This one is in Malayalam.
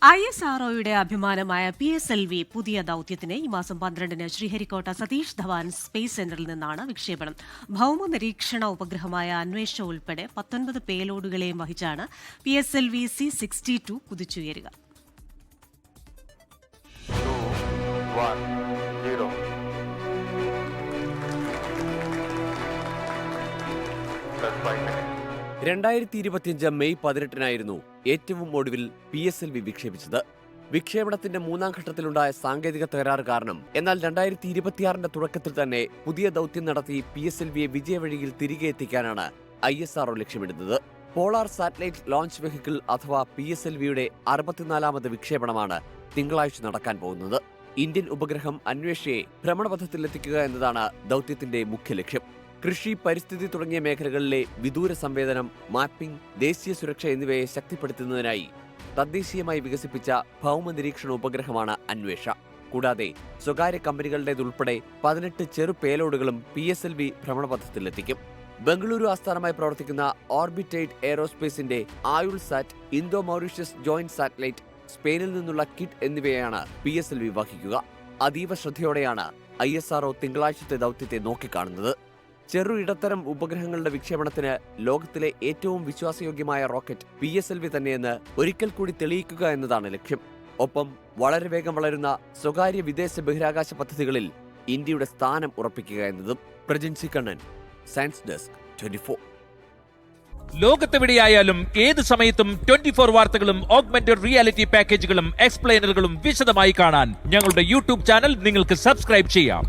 ISROയുടെ അഭിമാനമായ PSLV പുതിയ ദൌത്യത്തിന് ഈ മാസം 12-ന് ശ്രീഹരിക്കോട്ട സതീഷ് ധവാൻ സ്പേസ് സെന്ററിൽ നിന്നാണ് വിക്ഷേപണം. ഭൗമ നിരീക്ഷണ ഉപഗ്രഹമായ അന്വേഷ ഉൾപ്പെടെ 19 പേലോഡുകളെയും വഹിച്ചാണ് PSLV C-62 കുതിച്ചുയരുക. മെയ് 18-നായിരുന്നു ഏറ്റവും ഒടുവിൽ PSLV വിക്ഷേപിച്ചത്. വിക്ഷേപണത്തിന്റെ 3-ാം ഘട്ടത്തിലുണ്ടായ സാങ്കേതിക തകരാറ് കാരണം എന്നാൽ 2026-ന്റെ തുടക്കത്തിൽ തന്നെ പുതിയ ദൌത്യം നടത്തി PSLVയെ വിജയവഴിയിൽ തിരികെ എത്തിക്കാനാണ് ISRO ലക്ഷ്യമിടുന്നത്. പോളാർ സാറ്റലൈറ്റ് ലോഞ്ച് വെഹിക്കിൾ അഥവാ PSLVയുടെ 64-ാമത് വിക്ഷേപണമാണ് തിങ്കളാഴ്ച നടക്കാൻ പോകുന്നത്. ഇന്ത്യൻ ഉപഗ്രഹം അന്വേഷയെ ഭ്രമണപഥത്തിലെത്തിക്കുക എന്നതാണ് ദൌത്യത്തിന്റെ മുഖ്യ ലക്ഷ്യം. കൃഷി, പരിസ്ഥിതി തുടങ്ങിയ മേഖലകളിലെ വിദൂര സംവേദനം, മാപ്പിംഗ്, ദേശീയ സുരക്ഷ എന്നിവയെ ശക്തിപ്പെടുത്തുന്നതിനായി തദ്ദേശീയമായി വികസിപ്പിച്ച ഭൗമ നിരീക്ഷണ ഉപഗ്രഹമാണ് അന്വേഷ. കൂടാതെ സ്വകാര്യ കമ്പനികളുടേതുൾപ്പെടെ 18 ചെറു പേലോഡുകളും PSLV ഭ്രമണപഥത്തിലെത്തിക്കും. ബംഗളൂരു ആസ്ഥാനമായി പ്രവർത്തിക്കുന്ന ഓർബിറ്റൈഡ് എയ്റോസ്പേസിന്റെ ആയുൾ സാറ്റ്, ഇന്തോ മൗറീഷ്യസ് ജോയിന്റ് സാറ്റലൈറ്റ്, സ്പെയിനിൽ നിന്നുള്ള കിറ്റ് എന്നിവയാണ് PSLV വഹിക്കുക. അതീവ ശ്രദ്ധയോടെയാണ് ISRO തിങ്കളാഴ്ചത്തെ ദൌത്യത്തെ നോക്കിക്കാണുന്നത്. ചെറു ഇടത്തരം ഉപഗ്രഹങ്ങളുടെ വിക്ഷേപണത്തിന് ലോകത്തിലെ ഏറ്റവും വിശ്വാസയോഗ്യമായ റോക്കറ്റ് PSLV തന്നെയെന്ന് ഒരിക്കൽ കൂടി തെളിയിക്കുക എന്നതാണ് ലക്ഷ്യം. ഒപ്പം വളരെ വേഗം വളരുന്ന സ്വകാര്യ വിദേശ ബഹിരാകാശ പദ്ധതികളിൽ ഇന്ത്യയുടെ സ്ഥാനം ഉറപ്പിക്കുക എന്നതും. പ്രജിൻസി കണ്ണൻ, സയൻസ് ഡെസ്ക്, 24. ലോകത്തെവിടെയായാലും ഏത് സമയത്തും 24 വാർത്തകളും ഓഗ്മെന്റഡ് റിയാലിറ്റി പാക്കേജുകളും എക്സ്പ്ലെയിനറുകളും വിശദമായി കാണാൻ ഞങ്ങളുടെ യൂട്യൂബ് ചാനൽ നിങ്ങൾക്ക് സബ്സ്ക്രൈബ് ചെയ്യാം.